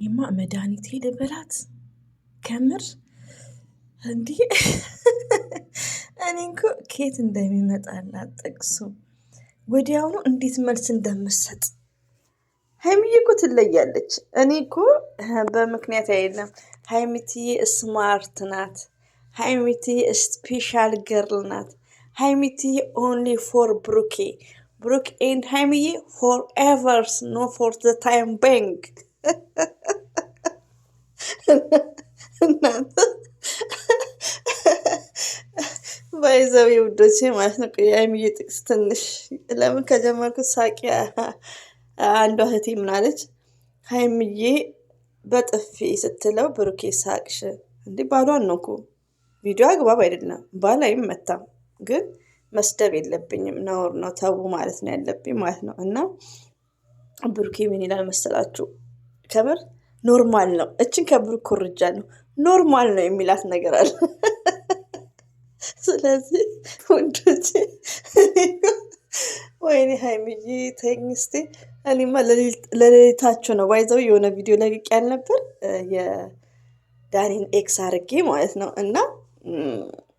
ይማ መድኃኒቴ ልበላት ከምር እንዲህ እኔ እኮ ከየት እንደሚመጣላት ጥቅሱ ወዲያውኑ እንዴት መልስ እንደምትሰጥ ሀይሚዬ እኮ ትለያለች። እኔ እኮ በምክንያት አይደለም። ሀይሚትዬ ስማርት ናት። ሀይሚትዬ ስፔሻል ገርል ናት። ሀይሚትዬ ኦንሊ ፎር ብሩኬ ብሩክ ኤንድ ሀይሚዬ ፎር ኤቨርስ ኖ ፎር ዘ ታይም ባንክ እናንተ ባይዘው ውዶቼ ማለት ነው። የሀይሚዬ ጥቅስ ትንሽ ለምን ከጀመርኩት ሳቂ አንዷ እህቴ ምናለች ሀይሚዬ በጥፊ ስትለው ብሩኬ ሳቅሽ እንዲህ ባሏን ነው እኮ ቪዲዮ አግባብ አይደለም። ባል አይመታም፣ ግን መስደብ የለብኝም ነውር ነው ተው ማለት ነው ያለብኝ ማለት ነው። እና ብሩኬ ምን ይላል መሰላችሁ? ከምር ኖርማል ነው እችን ከብሩክ ኮርጃ ነው ኖርማል ነው የሚላት ነገር አለ። ስለዚህ ወንዶቼ ወይኔ ሀይሚዬ ተይኝ እስኪ። እኔማ ለሌሊታቸው ነው ባይዘው የሆነ ቪዲዮ ለቅቄ ያልነበር የዳኒን ኤክስ አርጌ ማለት ነው። እና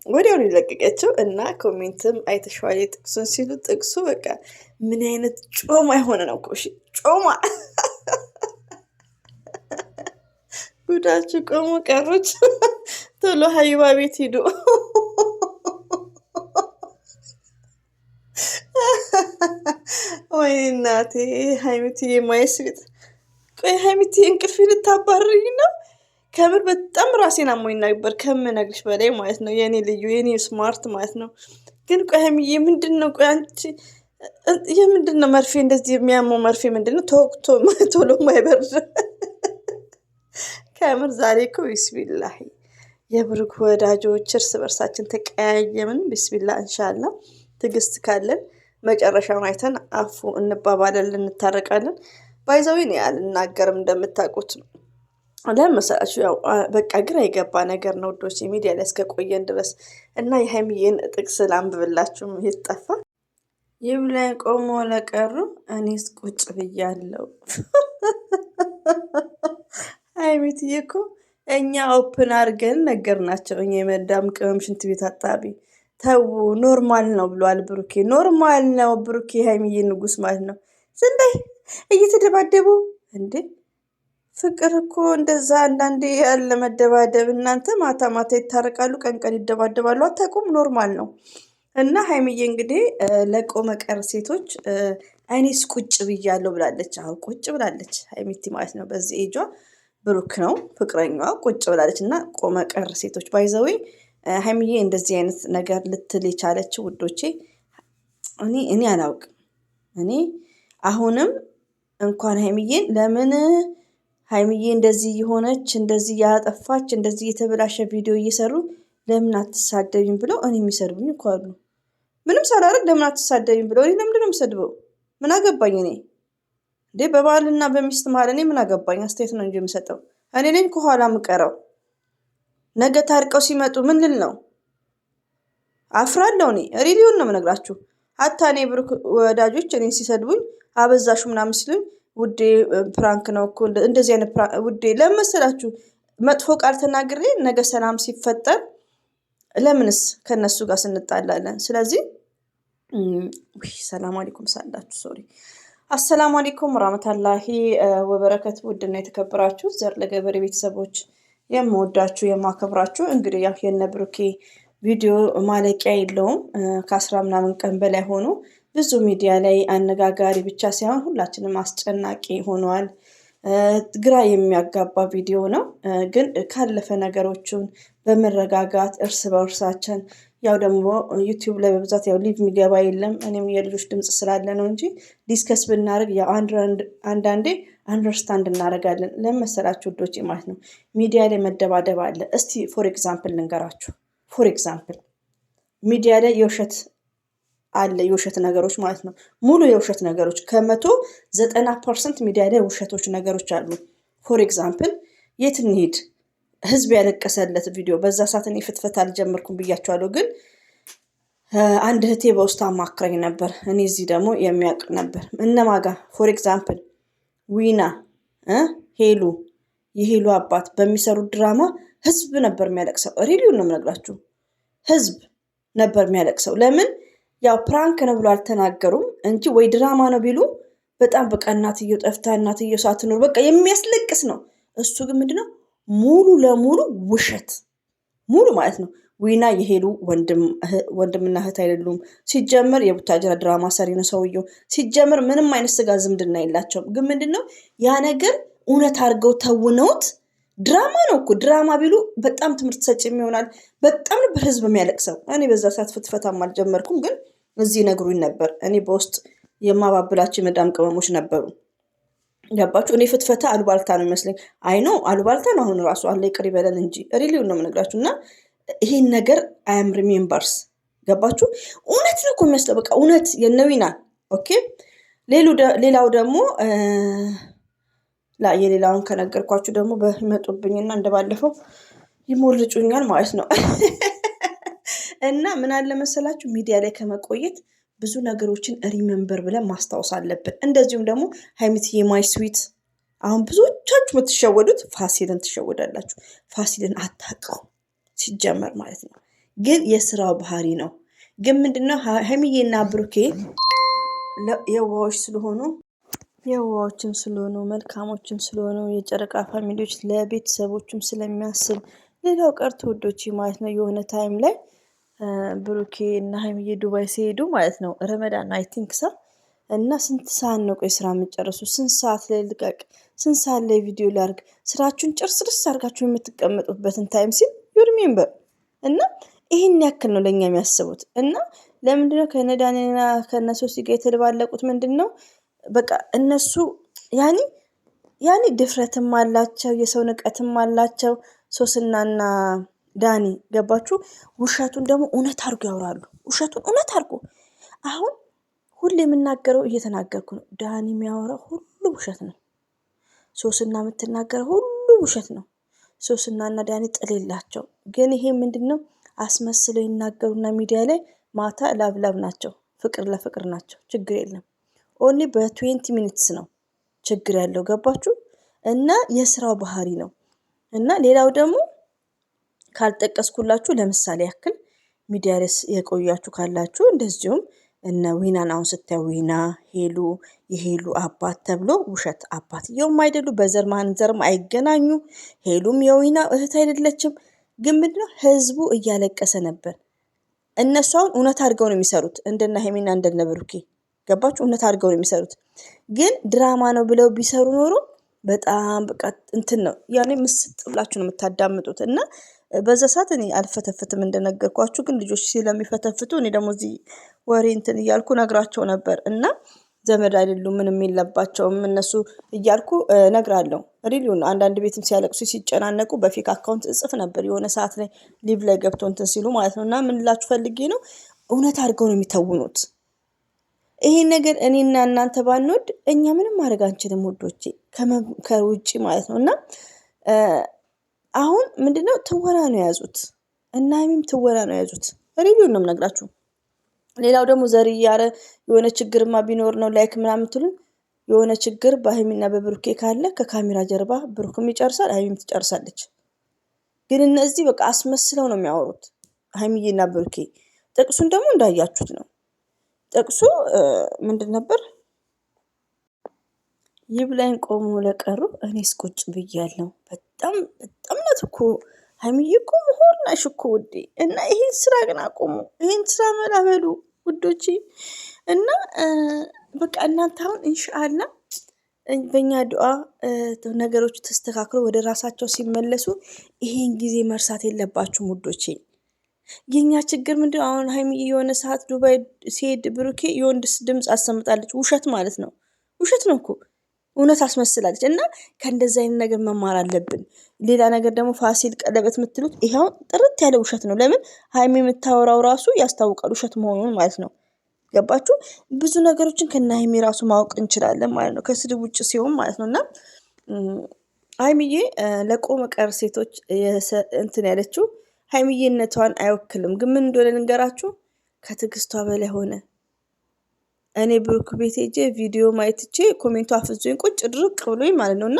ወዲያውኑ የለቀቀችው እና ኮሜንትም አይተሸዋል ጥቅሱን ሲሉ ጥቅሱ በቃ ምን አይነት ጮማ የሆነ ነው እኮ ጮማ ጉዳችሁ ቆሞ ቀሮች ቶሎ ሀይባ ቤት ሂዱ። ወይ እናቴ ሀይሚትዬ ማየስቤት ቆይ ሀይሚትዬ እንቅልፍ ልታባርኝ ነው? ከምር በጣም ራሴን አሞኝ ነበር ከምነግርሽ በላይ ማለት ነው። የኔ ልዩ የኔ ስማርት ማለት ነው። ግን ቆይ ሀይሚዬ ምንድን ነው? ቆይ አንቺ የምንድን ነው መርፌ እንደዚህ የሚያመው መርፌ ምንድን ነው? ተወቅቶ ቶሎ ማይበርድ ከምር ዛሬ እኮ ቢስሚላሂ የብሩክ ወዳጆች እርስ በርሳችን ተቀያየምን። ቢስሚላ እንሻላ ትዕግስት ካለን መጨረሻውን አይተን አፉ እንባባለን፣ እንታረቃለን። ባይዘዊ ነው አልናገርም እንደምታውቁት ለመሰላችሁ ያው በቃ ግራ የገባ ነገር ነው ውዶች ሚዲያ ላይ እስከቆየን ድረስ እና የሀይሚዬን ጥቅስ ላንብብላችሁ። የተጠፋ ይብላኝ ቆሞ ለቀሩ እኔስ ቁጭ ብያለሁ። ሀይሚትዬ እኮ እኛ ኦፕን አድርገን ነገር ናቸው። እኛ የመዳም ቅመም ሽንት ቤት አጣቢ ተው ኖርማል ነው ብሏል ብሩኬ። ኖርማል ነው ብሩኬ ሀይሚዬ ንጉስ ማለት ነው። ዝንበይ እየተደባደቡ እንዴ! ፍቅር እኮ እንደዛ አንዳንዴ ያለ መደባደብ። እናንተ ማታ ማታ ይታረቃሉ፣ ቀን ቀን ይደባደባሉ። አታውቁም? ኖርማል ነው። እና ሀይሚዬ እንግዲህ ለቆመ ቀር ሴቶች አይኔስ ቁጭ ብያለሁ ብላለች። አዎ ቁጭ ብላለች ሀይሚቲ ማለት ነው። በዚህ ኤጇ ብሩክ ነው ፍቅረኛዋ ቁጭ ብላለች። እና ቆመ ቀር ሴቶች ባይዘዌ ሀይሚዬ እንደዚህ አይነት ነገር ልትል የቻለችው ውዶቼ እኔ አላውቅም። እኔ አሁንም እንኳን ሀይሚዬን ለምን ሀይሚዬ እንደዚህ የሆነች እንደዚህ ያጠፋች እንደዚህ የተበላሸ ቪዲዮ እየሰሩ ለምን አትሳደቢም ብለው እኔ የሚሰድቡኝ እኮ አሉ። ምንም ሳላደርግ ለምን አትሳደቢም ብለው እኔ ለምንድን ነው የምሰድበው? ምን አገባኝ እኔ እንዴ? በባልና በሚስት መሀል እኔ ምን አገባኝ? አስተያየት ነው እንጂ የምሰጠው። እኔ ነኝ ከኋላ የምቀረው። ነገ ታርቀው ሲመጡ ምን ልል ነው? አፍራለሁ። እኔ ሪሊዮን ነው የምነግራችሁ። ሀታ እኔ ብሩክ ወዳጆች እኔን ሲሰድቡኝ አበዛሹ ምናምን ሲሉኝ ውዴ ፕራንክ ነው እኮ እንደዚህ አይነት ውዴ ለምን መሰላችሁ? መጥፎ ቃል ተናግሬ ነገ ሰላም ሲፈጠር ለምንስ ከነሱ ጋር ስንጣላለን? ስለዚህ ሰላም አለይኩም ሳላችሁ ሶሪ አሰላሙ አለይኩም ወራህመቱላሂ ወበረከቱ። ውድና የተከበራችሁ ዘር ለገበሬ ቤተሰቦች የምወዳችሁ የማከብራችሁ እንግዲህ ያው የነ ብሩኬ ቪዲዮ ማለቂያ የለውም። ከ10 ምናምን ቀን በላይ ሆኖ ብዙ ሚዲያ ላይ አነጋጋሪ ብቻ ሳይሆን ሁላችንም አስጨናቂ ሆኗል። ግራ የሚያጋባ ቪዲዮ ነው። ግን ካለፈ ነገሮችን በመረጋጋት እርስ በእርሳችን ያው ደግሞ ዩቲዩብ ላይ በብዛት ያው ሊቭ የሚገባ የለም። እኔም የልጆች ድምፅ ስላለ ነው እንጂ ዲስከስ ብናደርግ ያው አንዳንዴ አንደርስታንድ እናደርጋለን። ለመሰላችሁ ውዶቼ ማለት ነው ሚዲያ ላይ መደባደብ አለ። እስቲ ፎር ኤግዛምፕል ልንገራችሁ። ፎር ኤግዛምፕል ሚዲያ ላይ የውሸት አለ፣ የውሸት ነገሮች ማለት ነው። ሙሉ የውሸት ነገሮች ከ190% ሚዲያ ላይ ውሸቶች ነገሮች አሉ። ፎር ኤግዛምፕል የት እንሂድ ህዝብ ያለቀሰለት ቪዲዮ በዛ ሰዓት እኔ ፍትፈት አልጀመርኩም ብያቸዋለሁ። ግን አንድ እህቴ በውስጥ አማክረኝ ነበር። እኔ እዚህ ደግሞ የሚያውቅ ነበር እነማጋ ፎር ኤግዛምፕል ዊና፣ ሄሉ፣ የሄሉ አባት በሚሰሩት ድራማ ህዝብ ነበር የሚያለቅሰው። ሪሊውን ነው የምነግራችሁ፣ ህዝብ ነበር የሚያለቅሰው። ለምን? ያው ፕራንክ ነው ብሎ አልተናገሩም እንጂ ወይ ድራማ ነው ቢሉ በጣም በቃ እናትየው ጠፍታ እናትየው ሳትኖር በቃ የሚያስለቅስ ነው። እሱ ግን ምንድነው ሙሉ ለሙሉ ውሸት፣ ሙሉ ማለት ነው። ዊና የሄሉ ወንድምና እህት አይደሉም። ሲጀምር የቡታጅራ ድራማ ሰሪ ነው ሰውየው። ሲጀምር ምንም አይነት ስጋ ዝምድና የላቸውም። ግን ምንድነው ያ ነገር እውነት አድርገው ተውነውት ድራማ ነው እኮ። ድራማ ቢሉ በጣም ትምህርት ሰጭም ይሆናል። በጣም ነበር ህዝብ የሚያለቅሰው። እኔ በዛ ሰዓት ፍትፈታም አልጀመርኩም፣ ግን እዚህ ነግሩኝ ነበር። እኔ በውስጥ የማባብላቸው የመዳም ቅመሞች ነበሩ። ገባችሁ? እኔ ፍትፈታ አሉባልታ ነው ይመስለኝ። አይ ነው አሉባልታ ነው። አሁን ራሱ አለ ይቅር ይበለን እንጂ ሪሊውን ነው የምነግራችሁ። እና ይሄን ነገር አያም ሪሜምበርስ። ገባችሁ? እውነት ነው እኮ የሚያስለው በቃ እውነት የነዊና ኦኬ። ሌላው ደግሞ የሌላውን ከነገርኳችሁ ደግሞ በመጡብኝና እንደባለፈው ይሞልጩኛል ማለት ነው። እና ምን አለ መሰላችሁ ሚዲያ ላይ ከመቆየት ብዙ ነገሮችን ሪመምበር ብለን ማስታወስ አለብን። እንደዚሁም ደግሞ ሀይሚትዬ ማይ ስዊት፣ አሁን ብዙዎቻችሁ የምትሸወዱት ፋሲልን ትሸወዳላችሁ። ፋሲልን አታውቀው ሲጀመር ማለት ነው፣ ግን የስራው ባህሪ ነው። ግን ምንድነው ሀይሚዬና ብሩኬ የዋዎችም ስለሆኑ መልካሞችም ስለሆኑ የጨረቃ ፋሚሊዎች ለቤተሰቦችም ስለሚያስብ፣ ሌላው ቀርቶ ውዶች ማለት ነው የሆነ ታይም ላይ ብሩኬ እና ሀይሚዬ ዱባይ ሲሄዱ ማለት ነው ረመዳን አይ ቲንክ ሳ እና ስንት ሰዓት ነው ቆይ ስራ የምጨርሱ? ስንት ሰዓት ላይ ልቀቅ? ስንት ሰዓት ላይ ቪዲዮ ላርግ? ስራችሁን ጭርስርስ አድርጋችሁ የምትቀመጡበትን ታይም ሲል ዩሪሜምበር እና ይህን ያክል ነው ለእኛ የሚያስቡት። እና ለምንድነው ከነዳኒና ከነሶሲ ጋር የተደባለቁት? ምንድን ነው በቃ እነሱ ያኔ ድፍረትም አላቸው፣ የሰው ንቀትም አላቸው ሶስናና ዳኒ። ገባችሁ? ውሸቱን ደግሞ እውነት አድርጎ ያወራሉ። ውሸቱን እውነት አድርጎ አሁን ሁሌ የምናገረው እየተናገርኩ ነው። ዳኒ የሚያወራው ሁሉ ውሸት ነው። ሶስና የምትናገረው ሁሉ ውሸት ነው። ሶስናና ዳኒ ጥል የላቸው። ግን ይሄ ምንድን ነው አስመስለው ይናገሩና ሚዲያ ላይ ማታ ላብላብ ናቸው፣ ፍቅር ለፍቅር ናቸው። ችግር የለም። ኦንሊ በ20 ሚኒትስ ነው ችግር ያለው። ገባችሁ? እና የስራው ባህሪ ነው። እና ሌላው ደግሞ ካልጠቀስኩላችሁ ለምሳሌ ያክል ሚዲያ ላይ የቆያችሁ ካላችሁ እንደዚሁም እነ ዊናን አሁን ስታዩ ዊና የሄሉ አባት ተብሎ ውሸት፣ አባትየውም አይደሉ፣ በዘር ማንዘርም አይገናኙ። ሄሉም የዊና እህት አይደለችም። ግን ምንድነው ህዝቡ እያለቀሰ ነበር። እነሱ አሁን እውነት አድርገው ነው የሚሰሩት፣ እንደነ ሀይሚና እንደነ ብሩኬ። ገባችሁ? እውነት አድርገው ነው የሚሰሩት። ግን ድራማ ነው ብለው ቢሰሩ ኖሮ በጣም በቃ እንትን ነው ያኔ ምስጥ ብላችሁ ነው የምታዳምጡት። እና በዛ ሰዓት እኔ አልፈተፍትም እንደነገርኳችሁ፣ ግን ልጆች ስለሚፈተፍቱ እኔ ደግሞ እዚህ ወሬ እንትን እያልኩ ነግራቸው ነበር። እና ዘመድ አይደሉም ምንም የለባቸውም እነሱ እያልኩ ነግራለሁ። ሪሊውን አንዳንድ ቤትም ሲያለቅሱ ሲጨናነቁ በፌክ አካውንት እጽፍ ነበር የሆነ ሰዓት ላይ ሊቭ ላይ ገብቶ እንትን ሲሉ ማለት ነው። እና ምን ላችሁ ፈልጌ ነው እውነት አድርገው ነው የሚተውኑት። ይሄን ነገር እኔና እናንተ ባንወድ እኛ ምንም ማድረግ አንችልም ውዶቼ፣ ከውጭ ማለት ነው። እና አሁን ምንድነው ትወና ነው የያዙት እና ሀይሚም ትወና ነው የያዙት። ሪቪው ነው የምነግራችሁ። ሌላው ደግሞ ዘር እያረ የሆነ ችግርማ ቢኖር ነው ላይክ ምናምን ትሉን። የሆነ ችግር በሀይሚና በብሩኬ ካለ ከካሜራ ጀርባ ብሩክም ይጨርሳል፣ ሀይሚም ትጨርሳለች። ግን እነዚህ በቃ አስመስለው ነው የሚያወሩት ሀይሚዬና ብሩኬ። ጥቅሱን ደግሞ እንዳያችሁት ነው። ጥቅሱ ምንድን ነበር? ይብላኝ ቆሞ ለቀሩ እኔስ ቁጭ ብያለሁ። በጣም ናት እኮ ሀይሚዬ እኮ ምሁር ናሽ እኮ ውዴ። እና ይሄን ስራ ግን አቆሙ፣ ይሄን ስራ መላበሉ ውዶቼ። እና በቃ እናንተ አሁን ኢንሻአላ በእኛ ዱዓ ነገሮች ተስተካክሎ ወደ ራሳቸው ሲመለሱ ይሄን ጊዜ መርሳት የለባችሁም ውዶቼ። የኛ ችግር ምንድን ነው? አሁን ሀይሚዬ የሆነ ሰዓት ዱባይ ሲሄድ ብሩኬ የወንድ ድምፅ አሰምጣለች። ውሸት ማለት ነው፣ ውሸት ነው እኮ እውነት አስመስላለች። እና ከእንደዚህ አይነት ነገር መማር አለብን። ሌላ ነገር ደግሞ ፋሲል ቀለበት የምትሉት ይኸው ጥርት ያለ ውሸት ነው። ለምን ሀይሚ የምታወራው ራሱ ያስታውቃል ውሸት መሆኑን ማለት ነው። ገባችሁ? ብዙ ነገሮችን ከነ ሀይሚ ራሱ ማወቅ እንችላለን ማለት ነው፣ ከስድብ ውጭ ሲሆን ማለት ነው። እና ሀይሚዬ ለቆመ ቀር ሴቶች እንትን ያለችው ሀይሚዬነቷን አይወክልም። ግን ምን እንደሆነ ልንገራችሁ፣ ከትዕግስቷ በላይ ሆነ። እኔ ብሩክ ቤት ሄጄ ቪዲዮ ማየትቼ ኮሜንቱ አፍዞኝ ቁጭ ድርቅ ብሎኝ ማለት ነው። እና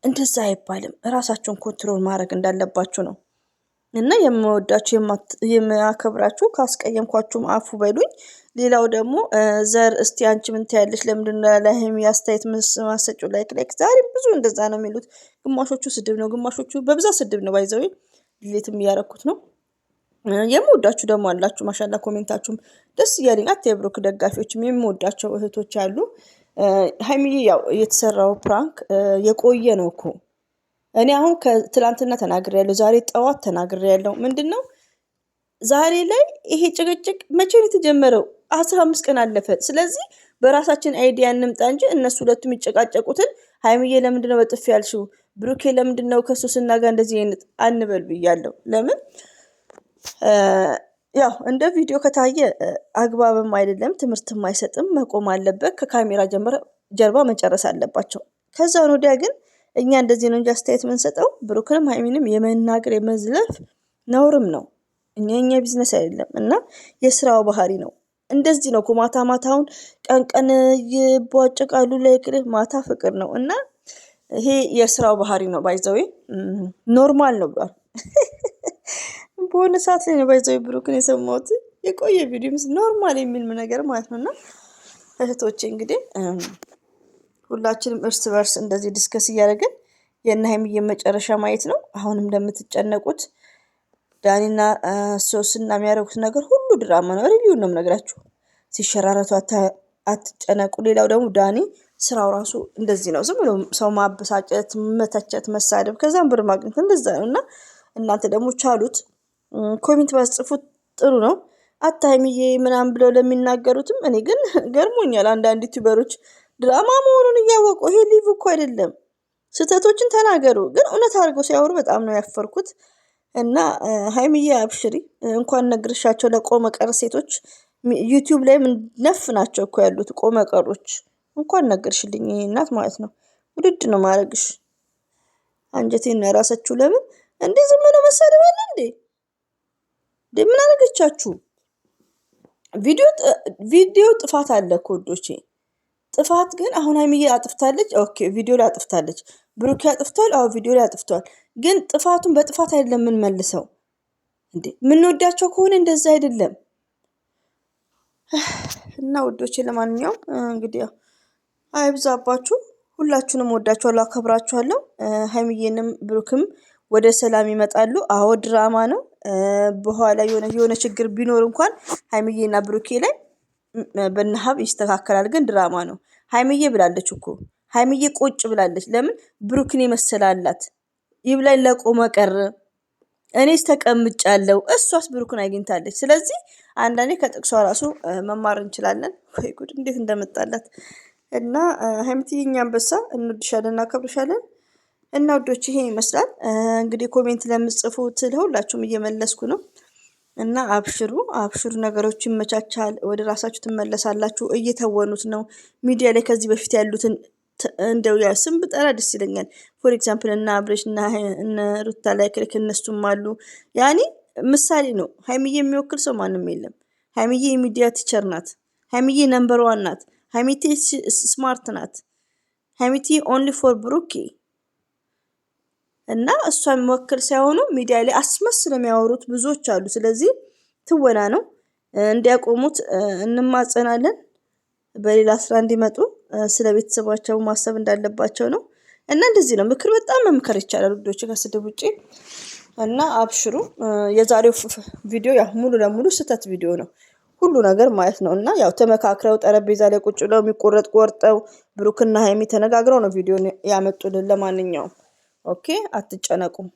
እንደዛ አይባልም። ራሳችሁን ኮንትሮል ማድረግ እንዳለባችሁ ነው። እና የምወዳችሁ የማከብራችሁ ካስቀየምኳችሁም አፉ በሉኝ። ሌላው ደግሞ ዘር እስቲ አንቺ ምን ትያለሽ? ለምንድን ነው ለሀይሚ አስተያየት ማሰጪው? ላይክ ዛሬ ብዙ እንደዛ ነው የሚሉት። ግማሾቹ ስድብ ነው፣ ግማሾቹ በብዛት ስድብ ነው። ባይዘዌ ዲሌትም እያረኩት ነው። የምወዳችሁ ደግሞ አላችሁ ማሻላ። ኮሜንታችሁም ደስ እያለኝ የብሩክ ደጋፊዎችም የምወዳቸው እህቶች አሉ። ሀይሚዬ ያው የተሰራው ፕራንክ የቆየ ነው እኮ። እኔ አሁን ከትላንትና ተናግሬያለሁ፣ ዛሬ ጠዋት ተናግሬያለሁ። ምንድን ነው ዛሬ ላይ ይሄ ጭቅጭቅ መቼ ነው የተጀመረው? 15 ቀን አለፈ። ስለዚህ በራሳችን አይዲያ እንምጣ እንጂ እነሱ ሁለቱም የሚጨቃጨቁትን ሀይሚዬ ለምንድን ነው በጥፊ ያልሽው? ብሩኬ ለምንድን ነው ከሱስና ጋር እንደዚህ አይነት አንበል ብያለሁ። ለምን ያው እንደ ቪዲዮ ከታየ አግባብም አይደለም፣ ትምህርትም አይሰጥም፣ መቆም አለበት። ከካሜራ ጀርባ መጨረስ አለባቸው። ከዛ ወዲያ ግን እኛ እንደዚህ ነው እንጂ አስተያየት የምንሰጠው ብሩክንም ሀይሚንም የመናገር የመዝለፍ ነውርም ነው። እኛ ቢዝነስ አይደለም እና የስራው ባህሪ ነው። እንደዚህ ነው እኮ ማታ ማታውን ቀን ይቧጭቃሉ፣ ላይክልህ ማታ ፍቅር ነው እና ይሄ የስራው ባህሪ ነው። ባይዘዌ ኖርማል ነው ብሏል። በሆነ ሰዓት ላይ ነው ባይዘዌ ብሩክን የሰማሁት የቆየ ቪዲዮ ኖርማል የሚል ነገር ማለት ነው። እና እህቶቼ እንግዲህ ሁላችንም እርስ በርስ እንደዚህ ዲስከስ እያደረግን የእነ ሀይሚዬ መጨረሻ ማየት ነው። አሁንም እንደምትጨነቁት ዳኒና ሶስና የሚያደርጉት ነገር ሁሉ ድራማ ነው። ሪቪውን ነው የምነግራችሁ። ሲሸራረቱ አትጨነቁ። ሌላው ደግሞ ዳኒ ስራው ራሱ እንደዚህ ነው። ዝም ብሎ ሰው ማበሳጨት፣ መተቸት፣ መሳደብ ከዛም ብር ማግኘት እንደዛ ነው እና እናንተ ደግሞ ቻሉት። ኮሜንት ባስጽፉት ጥሩ ነው። ሀይሚዬ ምናምን ብለው ለሚናገሩትም እኔ ግን ገርሞኛል። አንዳንድ ዩቲዩበሮች ድራማ መሆኑን እያወቁ ይሄ ሊቭ እኮ አይደለም፣ ስህተቶችን ተናገሩ። ግን እውነት አድርገው ሲያወሩ በጣም ነው ያፈርኩት። እና ሀይሚዬ አብሽሪ፣ እንኳን ነግርሻቸው ለቆመ ቀር ሴቶች ዩቲዩብ ላይ ነፍ ናቸው እኮ ያሉት ቆመ ቀሮች። እንኳን ነገርሽልኝ እናት ማለት ነው። ውድድ ነው ማድረግሽ። አንጀቴን ነው የራሳችሁ። ለምን እንዴ ዝም ብሎ መሳደብ አለ እንዴ? ምን አደረገቻችሁ? ቪዲዮ ጥፋት አለ እኮ ወዶቼ። ጥፋት ግን አሁን ሀይሚዬ አጥፍታለች። ኦኬ ቪዲዮ ላይ አጥፍታለች። ብሩክ አጥፍቷል። አዎ ቪዲዮ ላይ አጥፍቷል። ግን ጥፋቱን በጥፋት አይደለም የምንመልሰው እንዴ። የምንወዳቸው ከሆነ እንደዛ አይደለም። እና ውዶቼ ለማንኛውም እንግዲህ አይብዛባችሁ። ሁላችሁንም ወዳችኋለሁ፣ አከብራችኋለሁ። ሀይሚዬንም ብሩክም ወደ ሰላም ይመጣሉ። አዎ ድራማ ነው። በኋላ የሆነ ችግር ቢኖር እንኳን ሀይሚዬና ብሩኬ ላይ በነሀብ ይስተካከላል። ግን ድራማ ነው። ሀይሚዬ ብላለች እኮ ሀይሚዬ ቁጭ ብላለች። ለምን ብሩክን የመሰላላት ይብላኝ ለቆመ ቀር። እኔስ ተቀምጫለሁ፣ እሷስ ብሩክን አግኝታለች። ስለዚህ አንዳንዴ ከጥቅሷ ራሱ መማር እንችላለን። ወይ ጉድ እንዴት እንደመጣላት እና ሀይሚዬ እኛ አንበሳ እንወድሻለን፣ እናከብርሻለን። እና ውዶች ይሄ ይመስላል እንግዲህ ኮሜንት ለምጽፉት ለሁላችሁም እየመለስኩ ነው። እና አብሽሩ ነገሮች ይመቻቻል። ወደ ራሳችሁ ትመለሳላችሁ። እየተወኑት ነው ሚዲያ ላይ ከዚህ በፊት ያሉትን እንደው ያ ስም ብጠራ ደስ ይለኛል። ፎር ኤግዛምፕል እና አብሬሽ እና እነ ሩታ ላይ ክልክ እነሱም አሉ። ያኔ ምሳሌ ነው። ሀይሚዬ የሚወክል ሰው ማንም የለም። ሀይሚዬ የሚዲያ ቲቸር ናት። ሀይሚዬ ነምበር ዋን ናት። ሀይሚቴ ስማርት ናት። ሀይሚቴ ኦንሊ ፎር ብሩኬ እና እሷን መወከል ሳይሆኑ ሚዲያ ላይ አስመስለው የሚያወሩት ብዙዎች አሉ። ስለዚህ ትወና ነው፣ እንዲያቆሙት እንማጸናለን። በሌላ ስራ እንዲመጡ ስለ ቤተሰባቸው ማሰብ እንዳለባቸው ነው። እና እንደዚህ ነው ምክር፣ በጣም መምከር ይቻላል ውዶች ከስድብ ውጪ። እና አብሽሩ። የዛሬው ቪዲዮ ያው ሙሉ ለሙሉ ስህተት ቪዲዮ ነው ሁሉ ነገር ማለት ነው። እና ያው ተመካክረው ጠረጴዛ ላይ ቁጭ ብለው የሚቆረጥ ቆርጠው ብሩክና ሀይሚ ተነጋግረው ነው ቪዲዮ ያመጡልን። ለማንኛውም ኦኬ፣ አትጨነቁም።